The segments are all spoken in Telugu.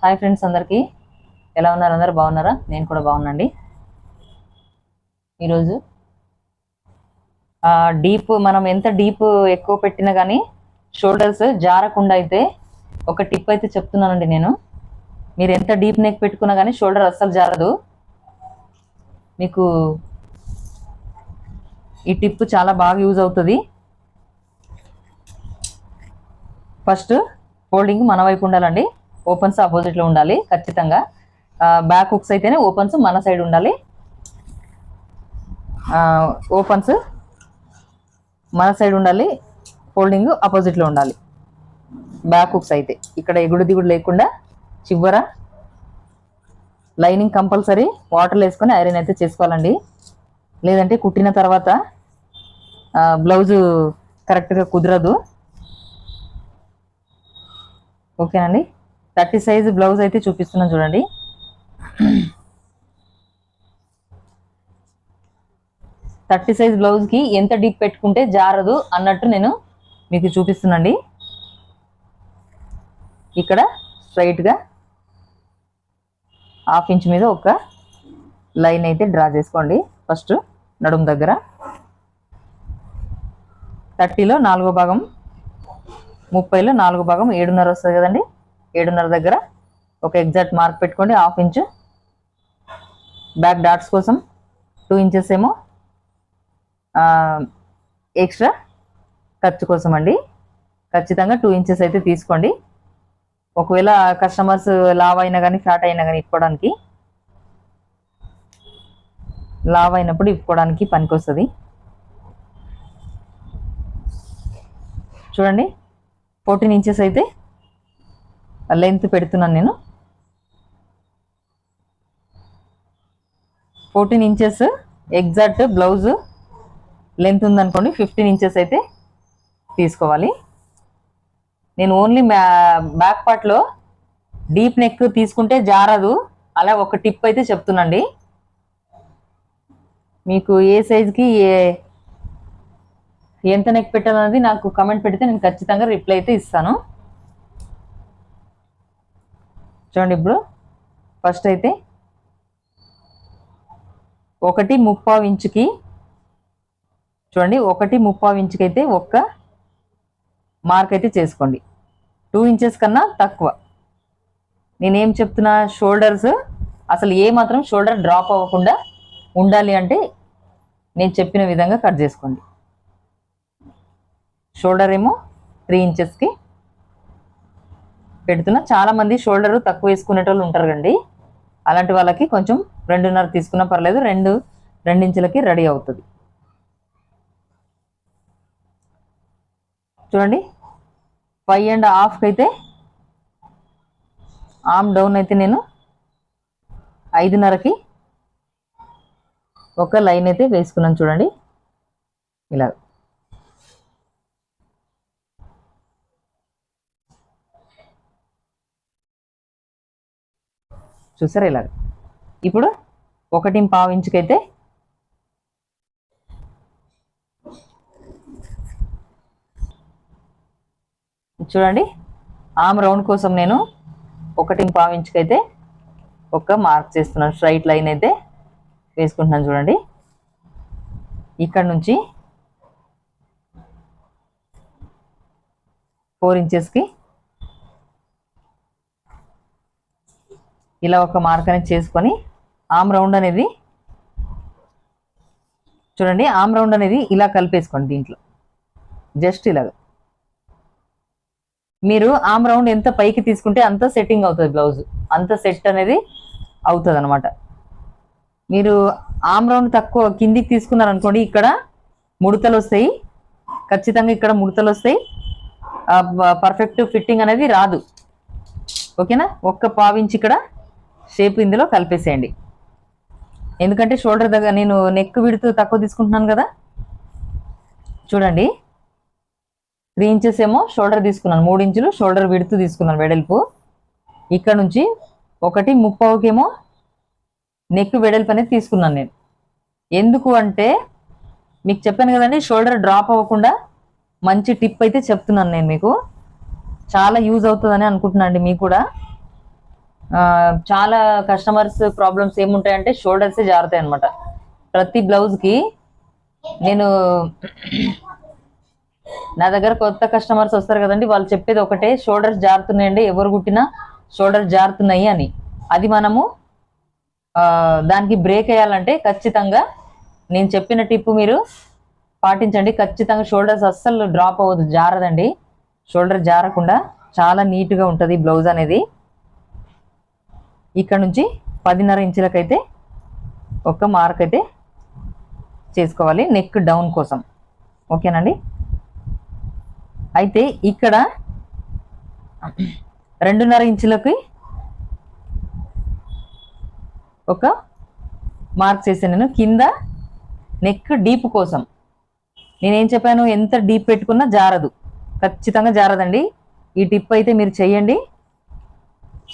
హాయ్ ఫ్రెండ్స్, అందరికీ ఎలా ఉన్నారు? అందరు బాగున్నారా? నేను కూడా బాగున్నాండి. ఈరోజు డీప్ మనం ఎంత డీప్ ఎక్కువ పెట్టినా కానీ షోల్డర్స్ జారకుండా అయితే ఒక టిప్ అయితే చెప్తున్నానండి నేను. మీరు ఎంత డీప్ నెక్ పెట్టుకున్నా కానీ షోల్డర్ అస్సలు జారదు. మీకు ఈ టిప్ చాలా బాగా యూజ్ అవుతుంది. ఫస్ట్ ఫోల్డింగ్ మన వైపు ఉండాలండి. ఓపెన్స్ ఆపోజిట్లో ఉండాలి ఖచ్చితంగా. బ్యాక్ హుక్స్ అయితేనే ఓపెన్స్ మన సైడ్ ఉండాలి. ఓపెన్స్ మన సైడ్ ఉండాలి, ఫోల్డింగ్ ఆపోజిట్లో ఉండాలి. బ్యాక్ హుక్స్ అయితే ఇక్కడ ఎగుడు దిగుడు లేకుండా చివర లైనింగ్ కంపల్సరీ వాటర్లో వేసుకొని ఐరన్ అయితే చేసుకోవాలండి. లేదంటే కుట్టిన తర్వాత బ్లౌజు కరెక్ట్గా కుదరదు. ఓకేనండి. 30 సైజు బ్లౌజ్ అయితే చూపిస్తున్నాను చూడండి. 30 సైజ్ బ్లౌజ్కి ఎంత డీప్ పెట్టుకుంటే జారదు అన్నట్టు నేను మీకు చూపిస్తున్నాండి. ఇక్కడ స్ట్రైట్గా 1/2 ఇంచ్ మీద ఒక లైన్ అయితే డ్రా చేసుకోండి. ఫస్ట్ నడుము దగ్గర 30లో 4వ భాగం, 30లో 4వ భాగం 7.5 వస్తుంది కదండి. 7.5 దగ్గర ఒక ఎగ్జాక్ట్ మార్క్ పెట్టుకోండి. 1/2 ఇంచ్ బ్యాక్ డాట్స్ కోసం, 2 ఇంచెస్ ఏమో ఎక్స్ట్రా ఖర్చు కోసం అండి. ఖచ్చితంగా 2 ఇంచెస్ అయితే తీసుకోండి. ఒకవేళ కస్టమర్స్ లావ్ అయినా కానీ ఫ్యాట్ అయినా కానీ ఇప్పుకోవడానికి, లావ్ అయినప్పుడు ఇప్పుకోవడానికి పనికి వస్తుంది. చూడండి, 14 ఇంచెస్ అయితే లెంత్ పెడుతున్నాను నేను. 14 ఇంచెస్ ఎగ్జాక్ట్ బ్లౌజ్ లెంత్ ఉందనుకోండి, 15 ఇంచెస్ అయితే తీసుకోవాలి. నేను ఓన్లీ బ్యాక్ పార్ట్లో డీప్ నెక్ తీసుకుంటే జారదు, అలా ఒక టిప్ అయితే చెప్తున్నాండి. మీకు ఏ సైజ్కి ఎంత నెక్ పెట్టాలన్నది నాకు కమెంట్ పెడితే నేను ఖచ్చితంగా రిప్లై అయితే ఇస్తాను. చూడండి, ఇప్పుడు ఫస్ట్ అయితే 1.35 ఇంచుకి చూడండి, 1.35 ఇంచుకి అయితే ఒక్క మార్క్ అయితే చేసుకోండి. 2 ఇంచెస్ కన్నా తక్కువ. నేనేం చెప్తున్నా, షోల్డర్స్ అసలు ఏ మాత్రం షోల్డర్ డ్రాప్ అవ్వకుండా ఉండాలి అంటే నేను చెప్పిన విధంగా కట్ చేసుకోండి. షోల్డర్ ఏమో 3 ఇంచెస్కి పెడుతున్నా. చాలామంది షోల్డర్ తక్కువ వేసుకునేటోళ్ళు ఉంటారు కండి. అలాంటి వాళ్ళకి కొంచెం 2.5 తీసుకున్నా పర్లేదు, 2 ఇంచులకి రెడీ అవుతుంది. చూడండి, 5.5కి అయితే ఆర్మ్ డౌన్ అయితే నేను 5.5కి ఒక లైన్ అయితే వేసుకున్నాను. చూడండి, ఇలా చూసారా? ఇలాగ. ఇప్పుడు 1.5 ఇంచుకి అయితే చూడండి, ఆర్మ్ రౌండ్ కోసం నేను 1.5 ఇంచుకి అయితే ఒక మార్క్ చేస్తున్నాను. స్ట్రైట్ లైన్ అయితే వేసుకుంటున్నాను. చూడండి, ఇక్కడ నుంచి 4 ఇంచెస్కి ఇలా ఒక మార్క్ అనేది చేసుకొని ఆర్మ్ రౌండ్ అనేది చూడండి, ఆర్మ్ రౌండ్ అనేది ఇలా కలిపేసుకోండి. దీంట్లో జస్ట్ ఇలాగ మీరు ఆర్మ్ రౌండ్ ఎంత పైకి తీసుకుంటే అంత సెట్టింగ్ అవుతుంది బ్లౌజ్, అంత సెట్ అనేది అవుతుంది అనమాట. మీరు ఆర్మ్ రౌండ్ తక్కువ కిందికి తీసుకున్నారనుకోండి, ఇక్కడ ముడతలు వస్తాయి, ఖచ్చితంగా ఇక్కడ ముడతలు వస్తాయి, పర్ఫెక్ట్ ఫిట్టింగ్ అనేది రాదు. ఓకేనా? 1.5 ఇంచ్ ఇక్కడ షేప్ ఇందులో కలిపేసేయండి. ఎందుకంటే షోల్డర్ దగ్గర నేను నెక్ విడుతూ తక్కువ తీసుకుంటున్నాను కదా. చూడండి, 3 ఇంచెస్ ఏమో షోల్డర్ తీసుకున్నాను, 3 ఇంచులు షోల్డర్ విడుతూ తీసుకున్నాను వెడల్పు. ఇక్కడ నుంచి 1.30కేమో నెక్ వెడల్పు అనేది తీసుకున్నాను నేను. ఎందుకు అంటే మీకు చెప్పాను కదండి, షోల్డర్ డ్రాప్ అవ్వకుండా మంచి టిప్ అయితే చెప్తున్నాను నేను మీకు. చాలా యూజ్ అవుతుందని అనుకుంటున్నాను అండి మీకు కూడా. చాలా కస్టమర్స్ ప్రాబ్లమ్స్ ఏముంటాయంటే షోల్డర్సే జారుతాయి అనమాట. ప్రతి బ్లౌజ్కి నేను నా దగ్గర కొత్త కస్టమర్స్ వస్తారు కదండి, వాళ్ళు చెప్పేది ఒకటే, షోల్డర్స్ జారుతున్నాయండి, ఎవరు కుట్టినా షోల్డర్స్ జారుతున్నాయి అని. అది మనము దానికి బ్రేక్ వేయాలంటే ఖచ్చితంగా నేను చెప్పిన టిప్ మీరు పాటించండి. ఖచ్చితంగా షోల్డర్స్ అస్సలు డ్రాప్ అవ్వదు, జారదండి. షోల్డర్ జారకుండా చాలా నీట్గా ఉంటుంది బ్లౌజ్ అనేది. ఇక్కడ నుంచి 10.5 ఇంచులకైతే ఒక మార్క్ అయితే చేసుకోవాలి నెక్ డౌన్ కోసం. ఓకేనండి. అయితే ఇక్కడ 2.5 ఇంచులకి ఒక మార్క్ చేశాను నేను కింద నెక్ డీప్ కోసం. నేనేం చెప్పాను, ఎంత డీప్ పెట్టుకున్నా జారదు, ఖచ్చితంగా జారదండి. ఈ టిప్ అయితే మీరు చేయండి.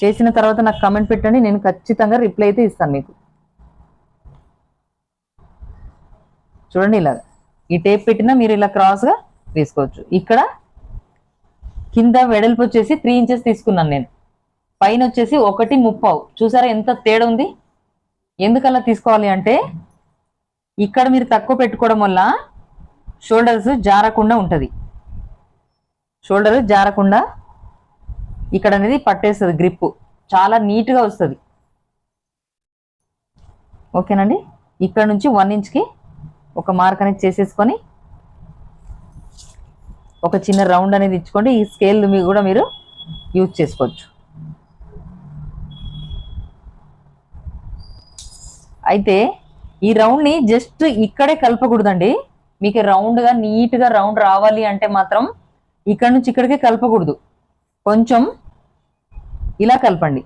చేసిన తర్వాత నాకు కమెంట్ పెట్టండి, నేను ఖచ్చితంగా రిప్లై అయితే ఇస్తాను మీకు. చూడండి, ఇలా ఈ టేప్ పెట్టినా మీరు ఇలా క్రాస్గా వేసుకోవచ్చు. ఇక్కడ కింద వెడల్పు వచ్చేసి 3 ఇంచెస్ తీసుకున్నాను నేను, పైన వచ్చేసి 1.30. చూసారా ఎంత తేడా ఉంది? ఎందుకలా తీసుకోవాలి అంటే ఇక్కడ మీరు తక్కువ పెట్టుకోవడం వల్ల షోల్డర్స్ జారకుండా ఉంటుంది. షోల్డర్ జారకుండా ఇక్కడ అనేది పట్టేస్తుంది, గ్రిప్ చాలా నీట్గా వస్తుంది. ఓకేనండి. ఇక్కడ నుంచి 1 ఇంచ్కి ఒక మార్క్ అనేది చేసేసుకొని ఒక చిన్న రౌండ్ అనేది ఇచ్చుకోండి. ఈ స్కేల్ కూడా మీరు యూజ్ చేసుకోవచ్చు. అయితే ఈ రౌండ్ని జస్ట్ ఇక్కడే కలపకూడదండి. మీకు రౌండ్గా నీట్గా రౌండ్ రావాలి అంటే మాత్రం ఇక్కడ నుంచి ఇక్కడికే కలపకూడదు, కొంచెం ఇలా కలపండి.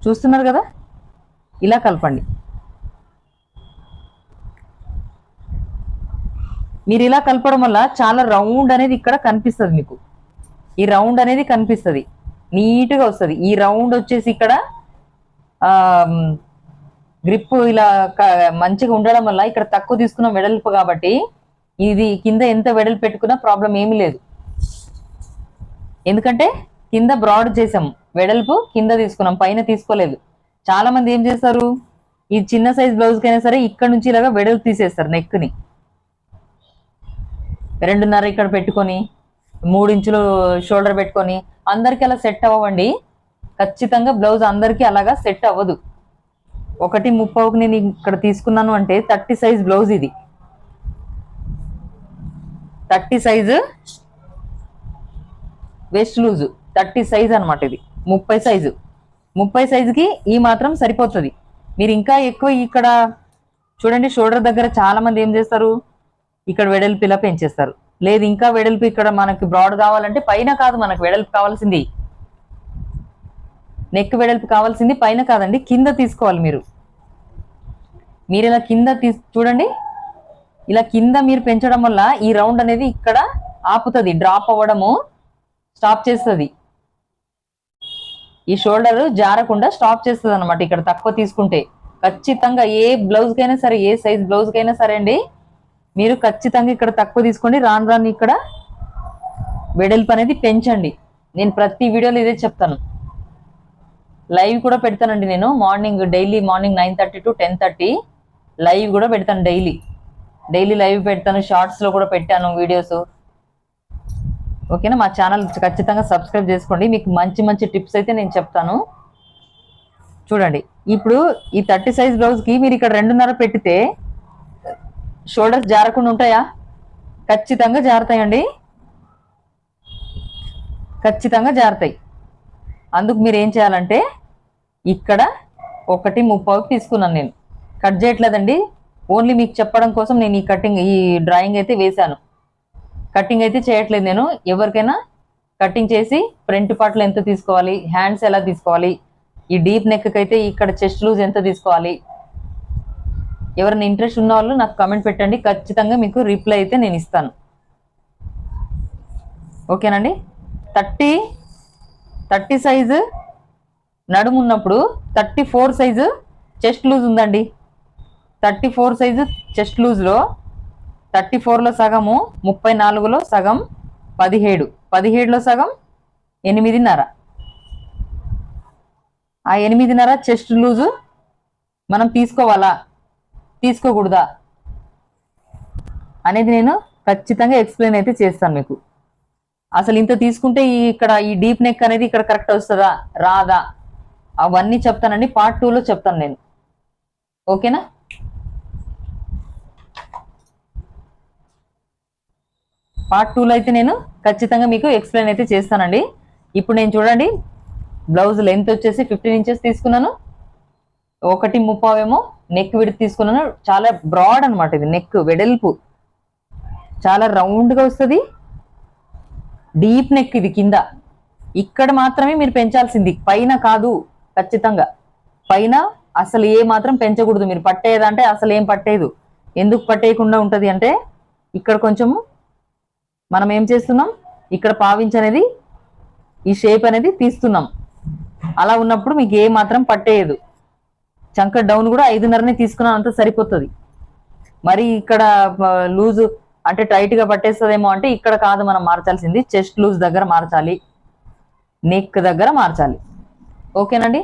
చూస్తున్నారు కదా, ఇలా కలపండి. మీరు ఇలా కలపడం వల్ల చాలా రౌండ్ అనేది ఇక్కడ కనిపిస్తుంది మీకు. ఈ రౌండ్ అనేది కనిపిస్తుంది, నీట్గా వస్తుంది. ఈ రౌండ్ వచ్చేసి ఇక్కడ గ్రిప్ ఇలా మంచిగా ఉండడం వల్ల ఇక్కడ తక్కువ తీసుకున్న వెడల్పు కాబట్టి ఇది కింద ఎంత వెడల్పు పెట్టుకున్నా ప్రాబ్లం ఏమీ లేదు. ఎందుకంటే కింద బ్రాడ్ చేసాము, వెడల్పు కింద తీసుకున్నాం, పైన తీసుకోలేదు. చాలా మంది ఏం చేస్తారు, ఈ చిన్న సైజ్ బ్లౌజ్కైనా సరే ఇక్కడ నుంచి ఇలాగా వెడల్పు తీసేస్తారు. నెక్ని 2.5 ఇక్కడ పెట్టుకొని 3 ఇంచులు షోల్డర్ పెట్టుకొని అందరికి అలా సెట్ అవ్వండి. ఖచ్చితంగా బ్లౌజ్ అందరికీ అలాగా సెట్ అవ్వదు. 1.30కి నేను ఇక్కడ తీసుకున్నాను అంటే 30 సైజ్ బ్లౌజ్, ఇది 30 సైజు వేస్ట్ లూజ్, 30 సైజ్ అనమాట. ఇది 30 సైజు. 30 సైజుకి ఈ మాత్రం సరిపోతుంది. మీరు ఇంకా ఎక్కువ ఇక్కడ చూడండి, షోల్డర్ దగ్గర చాలా మంది ఏం చేస్తారు, ఇక్కడ వెడల్పు ఇలా పెంచేస్తారు. లేదు ఇంకా వెడల్పు ఇక్కడ మనకి బ్రాడ్ కావాలంటే పైన కాదు, మనకు వెడల్పు కావాల్సింది నెక్ వెడల్పు కావాల్సింది పైన కాదండి, కింద తీసుకోవాలి. మీరు ఇలా కింద చూడండి, ఇలా కింద మీరు పెంచడం వల్ల ఈ రౌండ్ అనేది ఇక్కడ ఆపుతుంది, డ్రాప్ అవ్వడము స్టాప్ చేస్తుంది. ఈ షోల్డర్ జారకుండా స్టాప్ చేస్తుంది అనమాట ఇక్కడ తక్కువ తీసుకుంటే. ఖచ్చితంగా ఏ బ్లౌజ్కైనా సరే, ఏ సైజ్ బ్లౌజ్కైనా సరే అండి, మీరు ఖచ్చితంగా ఇక్కడ తక్కువ తీసుకోండి. రాను రాను ఇక్కడ వెడల్పు అనేది పెంచండి. నేను ప్రతి వీడియోలో ఇదే చెప్తాను. లైవ్ కూడా పెడతానండి నేను డైలీ మార్నింగ్ 9:30 to 10:30 లైవ్ కూడా పెడతాను. డైలీ లైవ్ పెడతాను, షార్ట్స్లో కూడా పెట్టాను వీడియోస్. ఓకేనా? మా ఛానల్ ఖచ్చితంగా సబ్స్క్రైబ్ చేసుకోండి, మీకు మంచి మంచి టిప్స్ అయితే నేను చెప్తాను. చూడండి, ఇప్పుడు ఈ 30 సైజ్ బ్లౌజ్కి మీరు ఇక్కడ 2.5 పెట్టితే షోల్డర్స్ జారకుండా ఉంటాయా? ఖచ్చితంగా జారుతాయండి, ఖచ్చితంగా జారుతాయి. అందుకు మీరు ఏం చేయాలంటే ఇక్కడ 1.30కి తీసుకున్నాను. నేను కట్ చేయట్లేదండి, ఓన్లీ మీకు చెప్పడం కోసం నేను ఈ డ్రాయింగ్ అయితే వేశాను. కటింగ్ అయితే చేయట్లేదు నేను. ఎవరికైనా కటింగ్ చేసి ఫ్రంట్ పార్ట్లో ఎంత తీసుకోవాలి, హ్యాండ్స్ ఎలా తీసుకోవాలి, ఈ డీప్ నెక్ అయితే ఇక్కడ చెస్ట్ లూజ్ ఎంత తీసుకోవాలి, ఎవరైనా ఇంట్రెస్ట్ ఉన్న వాళ్ళు నాకు కమెంట్ పెట్టండి, ఖచ్చితంగా మీకు రిప్లై అయితే నేను ఇస్తాను. ఓకేనండి? 30 సైజు నడుము ఉన్నప్పుడు 34 సైజు చెస్ట్ లూజ్ ఉందండి. 34 సైజు చెస్ట్ లూజ్లో 34లో సగము, 34లో సగం 17, 17లో సగం 8.5. ఆ 8.5 చెస్ట్ లూజు మనం తీసుకోవాలా తీసుకోకూడదా అనేది నేను ఖచ్చితంగా ఎక్స్ప్లెయిన్ అయితే చేస్తాను మీకు. అసలు ఇంత తీసుకుంటే ఇక్కడ ఈ డీప్ నెక్ అనేది ఇక్కడ కరెక్ట్ వస్తుందా రాదా అవన్నీ చెప్తానండి. పార్ట్ 2లో చెప్తాను నేను. ఓకేనా? పార్ట్ 2లో అయితే నేను ఖచ్చితంగా మీకు ఎక్స్ప్లెయిన్ అయితే చేస్తానండి. ఇప్పుడు నేను చూడండి బ్లౌజ్ లెంత్ వచ్చేసి 15 ఇంచెస్ తీసుకున్నాను. 1.30 ఏమో నెక్ విడ్త్ తీసుకున్నాను. చాలా బ్రాడ్ అనమాట ఇది. నెక్ వెడల్పు చాలా రౌండ్గా వస్తుంది. డీప్ నెక్ ఇది. కింద ఇక్కడ మాత్రమే మీరు పెంచాల్సింది, పైన కాదు. ఖచ్చితంగా పైన అసలు ఏ మాత్రం పెంచకూడదు. మీరు పట్టేదంటే అసలు ఏం పట్టేదు. ఎందుకు పట్టేయకుండా ఉంటుంది అంటే ఇక్కడ కొంచెం మనం ఏం చేస్తున్నాం, ఇక్కడ పావించ్ అనేది ఈ షేప్ అనేది తీస్తున్నాం. అలా ఉన్నప్పుడు మీకు ఏ మాత్రం పట్టేయదు. చంక డౌన్ కూడా 5.5నే తీసుకున్నాం, అంత సరిపోతుంది. మరి ఇక్కడ లూజు అంటే టైట్గా పట్టేస్తుందేమో అంటే ఇక్కడ కాదు మనం మార్చాల్సింది. చెస్ట్ లూజ్ దగ్గర మార్చాలి, నెక్ దగ్గర మార్చాలి. ఓకేనండి?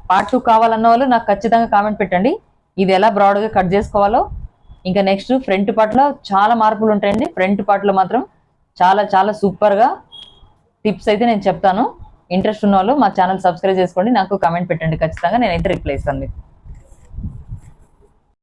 పార్ట్ 2 కావాలన్న వాళ్ళు నాకు ఖచ్చితంగా కామెంట్ పెట్టండి. ఇది ఎలా బ్రాడ్గా కట్ చేసుకోవాలో. ఇంకా నెక్స్ట్ ఫ్రంట్ పార్ట్లో చాలా మార్పులు ఉంటాయండి. ఫ్రంట్ పార్ట్లో మాత్రం చాలా చాలా సూపర్గా టిప్స్ అయితే నేను చెప్తాను. ఇంట్రెస్ట్ ఉన్న వాళ్ళు మా ఛానల్ సబ్స్క్రైబ్ చేసుకోండి, నాకు కామెంట్ పెట్టండి. ఖచ్చితంగా నేనైతే రిప్లై ఇస్తాను మీకు.